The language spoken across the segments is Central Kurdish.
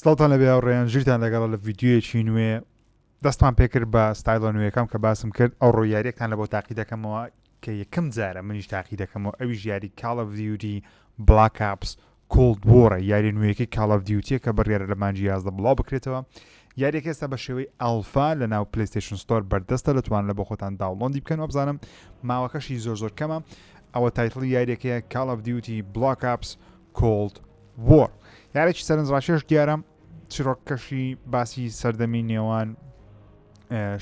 سڵتان لەبێ ھاوڕێیان ژیرتان لەگەڵە لە ڤیدیۆیەکی نوێ دەستمان پێکرد بە ستایلە نوێیەکەم کە باسم کرد ئەو ڕۆیاریەکان لە بۆ تاقی دەکەمەوە کە یەکەم جارە منیش تاقی دەکەمەوە ئەویش یاری کاڵ ئۆف دیوتی بلاک ئاپس کۆڵد وۆرە یاری نوێیەکەی کاڵ ئۆف دیوتیە کە بڕیارە لە مانجی 11 بڵاو بکرێتەوە. یاریەکە ئێستا بە شێوەی ئەلفا لە ناو پلەیستێشن ستۆر بەردەستە دەتوانن لە بۆ خۆتان داوڵۆندی بکەن و بزانم ماوەکەشی زۆر کەمە. ئەوە تایتڵی یاریەکەیە کاڵ ئۆف دیوتی بلاک ئاپس کۆڵد وۆر. یارێکی سەرنجڕاکێش دیارە چیرۆکەشی باسی سەردەمی نێوان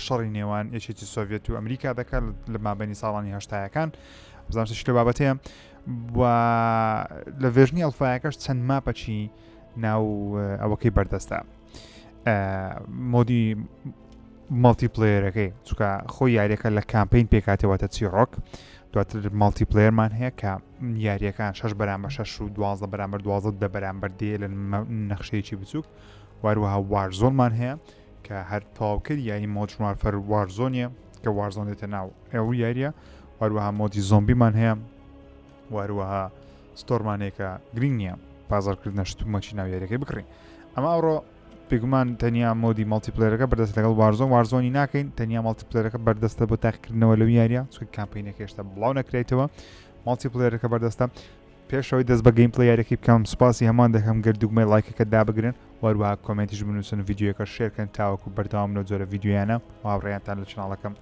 شەڕی نێوان یەکێتی سۆڤێت و ئەمریکا دەکات لە مابەینی ساڵانی هەشتایەکان بزانم چ لە بابەتەیە و لە ڤێژنی ئەلفایەکەش چەند ماپەچی ناو ئەوەکەی بەردەستە مۆدی مەڵتی پلەیەرەکەی چونکە خۆی یاریەکە لە کامپین پێکاتێوەتە چیرۆک دواتر مەڵتی پلەیەرمان هەیە کە یاریەکان 6 بەرامبەر 6 و 12 بەرامبەر 12 بەرامبەر دێ لە نەخشەیەکی بچووک واروەها وارزۆنمان هەیە کە هەر تەواوکرد یاری مۆدژمارفەر وارزۆنیە کە وارزۆن دێتە ناو ئەو یاریە واروەها مۆدی زۆمبیمان هەیە واروەها ستۆرمانەیە کە گرنگ نییە بازاڕکردنە شتومەکی ناو یاریەکەی بکڕین. ئەمە ئەوڕۆ پێگومان تەنیا مۆدی مەڵتیپلەیەرەکە بەردەست لەگەڵ وارزۆنی ناکەین تەنیا مەڵتیپلەیەرەکە بەردەستە بۆ تاقیکردنەوە لەو یاریە چونکە کامپینەکە هێشتا بڵاو نەکرێتەوە مەڵتیپلەیەرەکە بەردەستە. پێشەوەی دەست بە گەیمپڵەی یاریەکەی بکەم سوپاسی هەمان دەکەم گەردوگمەی لایکەکە دابگرن واروها کۆمنتیش بنووسن ویدیۆیەکە شێرکەن تاوەکو بەردەوام لەو جۆرە ویدیۆیانە و ھاوڕێیانتان لە چەناڵەکەم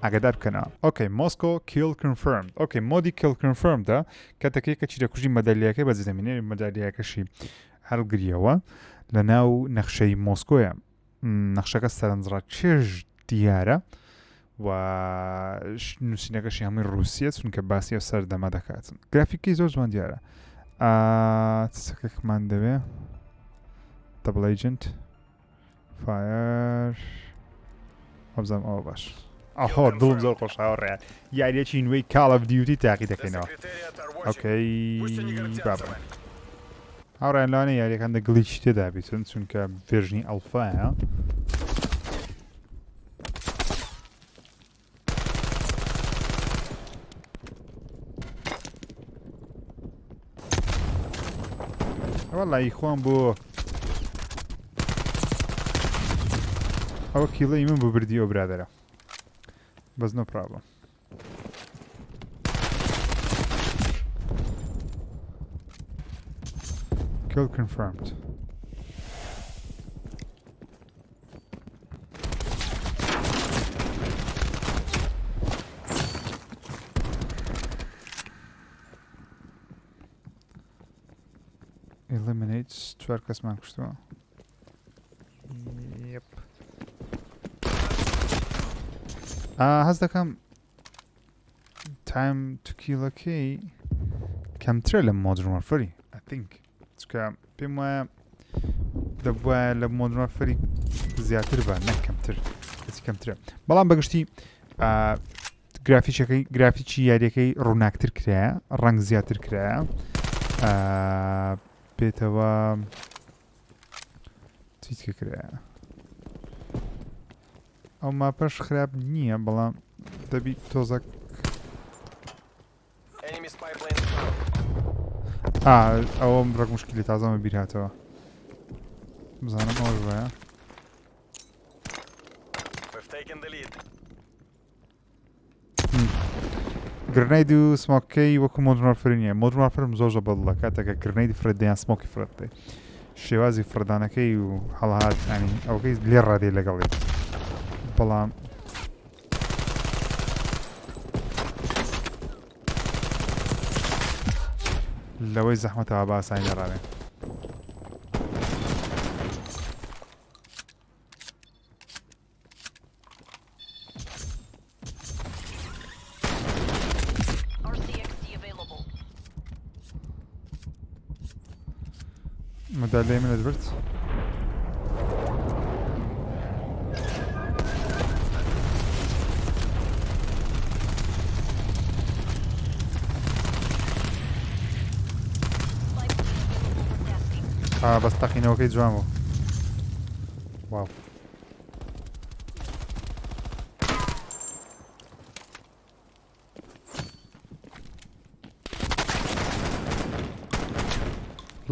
ئاگادار بکەنەوە. ئۆکەی مۆسکۆ کیل کنفرمد. ئۆکەی مۆدی کیل کنفرمدە کاتێکی کە چیرەکوژی مەدالیەکەی بە زمینەی مەدالیەکەشی هەڵگریەوە لە ناو نەخشەی مۆسکۆیە. نەخشەکە سەرنجڕا چێژ دیارە و نووسینەکەشی هەمووی ڕووسیە چونکە باسی ئەو سەردەمە دەکاتن. گرافیکی زۆر جوان دیارە. چەکێکمان دەوێ دەبڵ ئەیجنت فایر هەبزانم ئەوە باش. ئەهۆ دڵم زۆر خۆش ھاوڕێیان یاریەکی نوێی کاڵ ئۆف دیوتی تاقی دەکەینەوە. ئۆکەی بابە هاوڕێیان لەوانە یاریەکان دەگڵیچ تێدا بیتن چونکە ڤێژنی ئەلفایە. وەڵی خۆم بۆ ئەوە کیلەی من بۆ بردی ئەو برادەرە بەس نۆ پرابلم. Kill confirmed. Eliminates 4 کەسمان کوشتەوە. Yep. هەست دەکەم time to killەکەی کەمترە لە مۆدژمارفەری I think چکە پێم وایە دەبووە لە مۆدژمارفەری زیاتر بە نەک کەمتر کەسی کەمترە بەڵام بەگشتی گرافیکی یاریەکەی ڕووناکتر کرایە ڕەنگ زیاتر کرایە پێتەوە چیتکە کرایە ئەو ماپەش خراپ نییە بەڵام دەبی تۆزەک ئەوە ڕێک مشکلی تازەمە بیرهاتەوە بزانم ئەوەش وایە گرنەید و سمۆکەی وەکو مۆدژمارفەری نییە مۆدژمارفەرم زۆر بەدڵە کاتێکە گرنەیدی فرەدەیان سمۆکی فرەتێ شێوازی فرەدانەکەی و هەڵهات ئەنی ئەوەکەی لێ ڕادێ لەگەڵێت بەڵام لەوەی زەحمەتەوە بە ئاسانی دەڕاوێن. مەدالیای منت برد؟ بەس تەقینەوەکەی جوان بوو. واو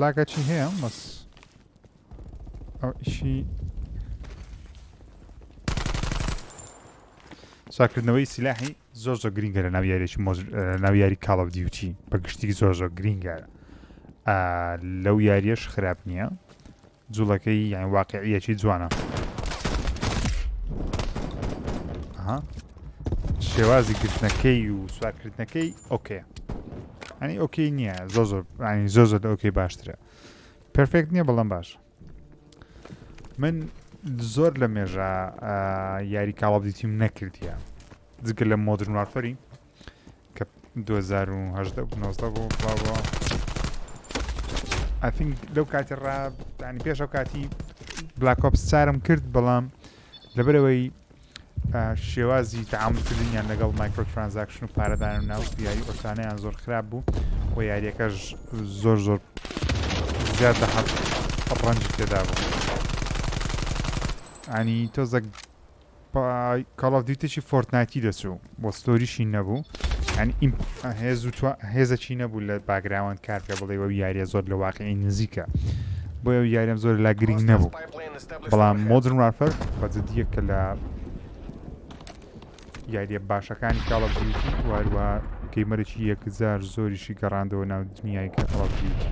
لاگەچی هەیە بەس ئەو ئیشی ساکردنەوەی سیلاحی زۆر زۆر گرینگە لە ناو یاریێکی ناو یاری کاڵ ئۆف دیوتی بەگشتی زۆر زۆر گرینگە لەو یاریەش خراپ نییە جوڵەکەی یان واقعیەکی جوانە شێوازی گرتنەکەی و سوارکردنەکەی ئۆکێ ئەنی ئۆکەی نییە زۆر زۆر زۆر زۆر ئۆکەی باشترە پرفێکت نییە بەڵام باش من زۆر لە مێژە یاری کاڵ ئۆف دیوتیم نەکردیە جگە لە مۆدرن وارفەری کە 2018 بوو بابە ئەفین لەو کاتی ڕانی پێش ئەو کاتی بلاک ئۆپس چارم کرد بەڵام لەبەرەوەی شێوازی تەعاملکردنیان لەگەڵ مایکرۆ ترانزاکشن و پارەدان و ناو یاری ئۆسانەیان زۆر خراپ بوو و یاریەکەش زۆر زۆر زیاد دەحەت ڕەنجی تێدا بوو ئانی تۆزە کاڵ ئۆف دیوتیی فۆرتنایتی دەچوو بۆ ستۆریشی نەبوو ئەنی هێزەکی نەبوو لە باگراوند کارکە بڵێ وە یاریە زۆر لە واقعی نزیکە بۆ ئەو یاریەم زۆر لا گرنگ نەبوو بەڵام مۆدرن وارفەر بەجددیە کە لە یاریە باشەکانی کاڵ ئۆف دیوتی واروە گەیمەرێکی 1000 زۆریشی گەڕاندەوە ناو دنیای کاڵ ئۆف دیوتی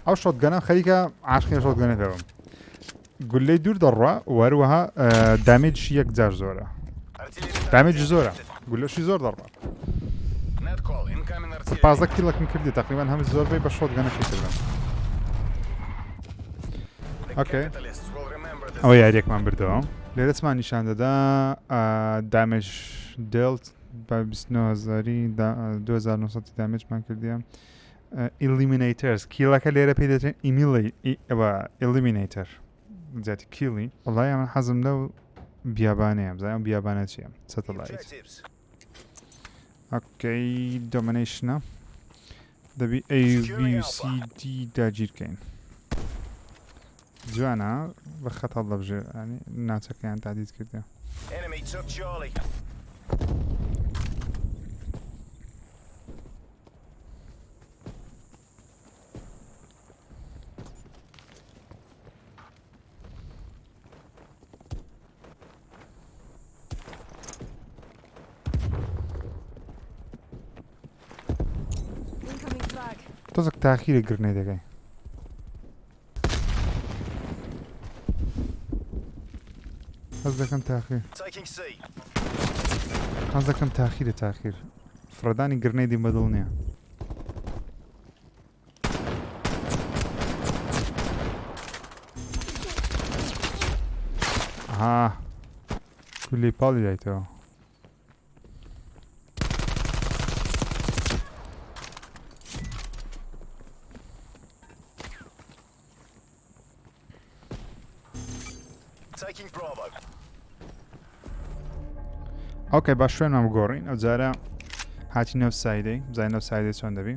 ئەو شۆتگەنە خەریکە عاشقی شۆتگەنێتەوە گولەی دوور دەڕوا وەروەها دامێجی 1000 زۆرە دامێجی زۆرە گولەشی زۆر دەڕوا 15 کیلەکم کردی تقریبان هەموو زۆربەی بە شۆتگەنەکەی کردم ئۆکێ ئەوە یاریەکمان بردەوە لێرە چمان نیشان دەدا دامێج دڵت بە 2900 دامێجمان کردیە ئیلیمینەیتەرز کیلەکە لێرە پێی دەچێت ئیلیمینەیتەر جاتی کیلی وڵای من حەزم لەو بیابانەیە بزانم بیابانە چییە سەتەلایت ئۆکەی دۆمینەیشنە دەبی AVCD داگیرکەین جوانە بە خەتەڵ دەبژێ ناوچەکەیان تادیت کردێ تۆزێک تاخیرە گرنەی دەکەی حەز دەکەم تاخیرە تاخیر فرەدانی گرنەی دی بەدڵ نییە کولی پاڵی دایتەوە ئۆکەی باش شوێنمان بگۆڕین ئەو جارە هاتی نەو سایدەی بزای نەو سایدەی چۆن دەبی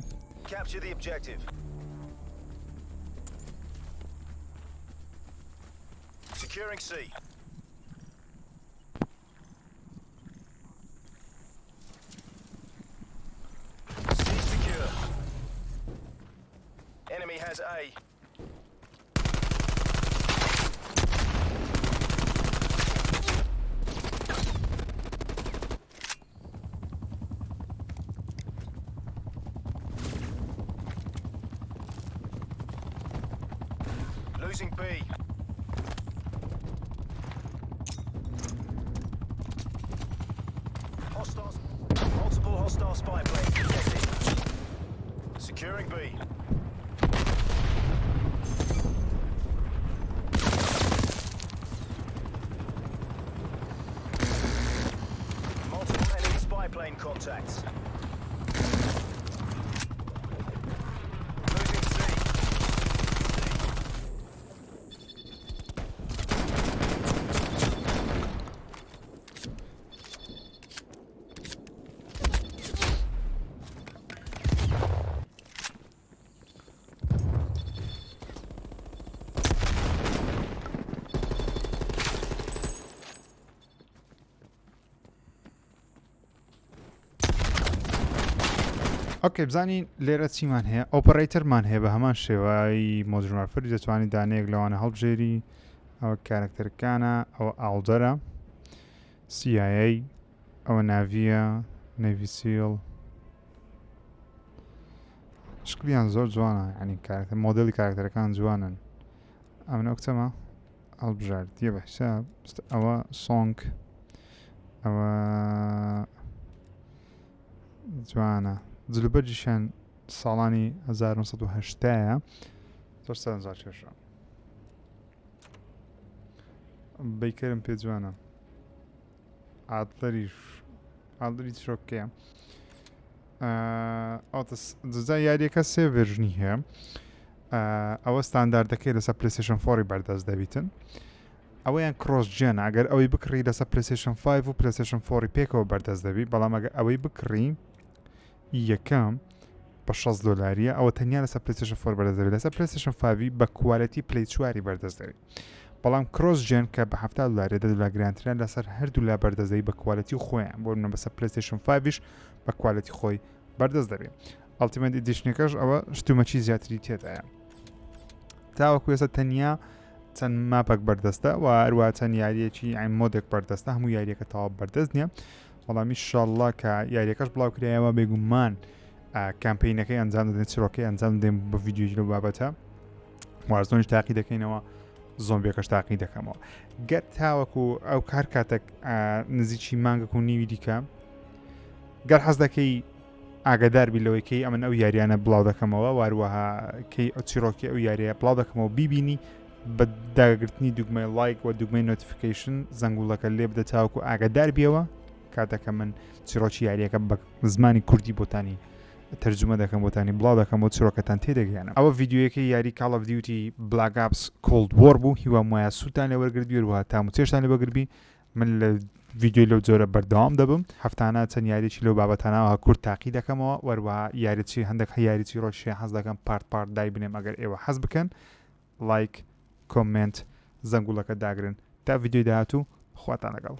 Losing B. Hostiles. Multiple hostile spy planes detected. Securing B. Multiple enemy spy plane contacts. ئۆکێ بزانین لێرە چیمان هەیە ئۆپەرەیتەرمان هەیە بە هەمان شێوایی مۆژمارفری دەتوانانی دانەیەک لەوانە هەڵبژێری ئەوە کارکتەرەکانە ئەوە ئاڵدەرە CIA ئەوە ناڤیە نەڤیسیڵ شکلیان زۆر جوانە ینی کارکتەر مۆدەلی کارکتەرەکان جوانن ئەمە کچەمە هەڵبژار دیە بە حساب ئەوە سۆنگ ئەوە جوانە جلوبەرجیشان ساڵانی 1970ە زۆر سەرنجار کێشە بیکەرم پێ جوانە ئاڵدەری چۆکەیە جزا یاریەکە سێ ڤێرژنی هەیە ئەوە ستانداردەکەی لەسەر پلەیستێشن 4 بەردەست دەبیتن ئەوەیان کرۆس جێن ئەگەر ئەوەی بکڕی لەسەر پلەیستێشن 5 و پلەیستێشن 4 پێکەوە بەردەست دەبی بەڵام ئەگەر ئەوەی بکڕی یەکەم بە $6 ئەوە تەنیا لەسەر پلەیستێشن 4 بەردەست دەبێت لەسەر پلەیستێشن 5 بە کوالەتی پلەی 4 بەردەست دەبێت بەڵام کرۆس جێن کە بە $70 $10 گرانتران لەسەر هەردوو لا بەردەستدەبی بە کوالەتی خۆیان بۆ منە بەسەر پلەیستێشن 5ش بە کوالەتی خۆی بەردەست دەبێت ئەڵتیمەت ئیدیشنەکەش ئەوە شتومەچی زیاتری تێدایە تاوەکو ێستا تەنیا چەند ماپەک بەردەستە و هەروە چەند یاریەکی ئەین مۆدێک بەردەستە هەموو یاریەکە تەواو بەردەست نییە بەڵام ئینشاڵڵا کە یاریەکەش بڵاو کرایەوە بێگومان کامپینەکەی ئەنجام دەدەین چیرۆکەی ئەنجام دەدەین بە ڤیدیۆی لەو بابەتە وارزۆنیش تاقی دەکەینەوە زۆمبیەکەش تاقی دەکەمەوە گەر تاوەکو ئەو کار کاتێک نزیکی مانگەک و نیوی دیکە گەر حەز دەکەی ئاگادار بی لەوەیکەی ئەمن ئەو یاریانە بڵاو دەکەمەوە واروەها کەی ئەو چیرۆکی ئەو یاریە بڵاو دەکەمەوە بیبینی بە داگرتنی دوگمەی لایک و دوگمەی نۆتیفیکیشن زەنگوڵەکە لێ بدە تاوەکو ئاگادار بیەوە کاتەکە من چیرۆکی یاریەکە بە زمانی کوردی بۆتانی تەرجمە دەکەم بۆتانی بڵاو دەکەم بۆ چیرۆکەتان تێدەگەیانە ئەوە ڤیدیۆیەکەی یاری کاڵ ئۆف دیوتی بلاک ئاپس کۆڵد وۆر بوو هیوام وایە سووتان لێ وەرگرت وەروەها تام و چێشتان لێ وەرگربی من لە ڤیدیۆی لەو جۆرە بەردەوام دەبم هەفتانە چەند یاریی لەو بابەتانەوە کورت تاقی دەکەمەوە وەروەها یاریچی هەندێک یاریی ڕۆژێ حەز دەکەم پارت دای بنێم ئەگەر ئێوە حەز بکەن لایک کۆمنت زەنگوڵەکە داگرن تا ڤیدیۆی داهاتوو خواتان لەگەڵ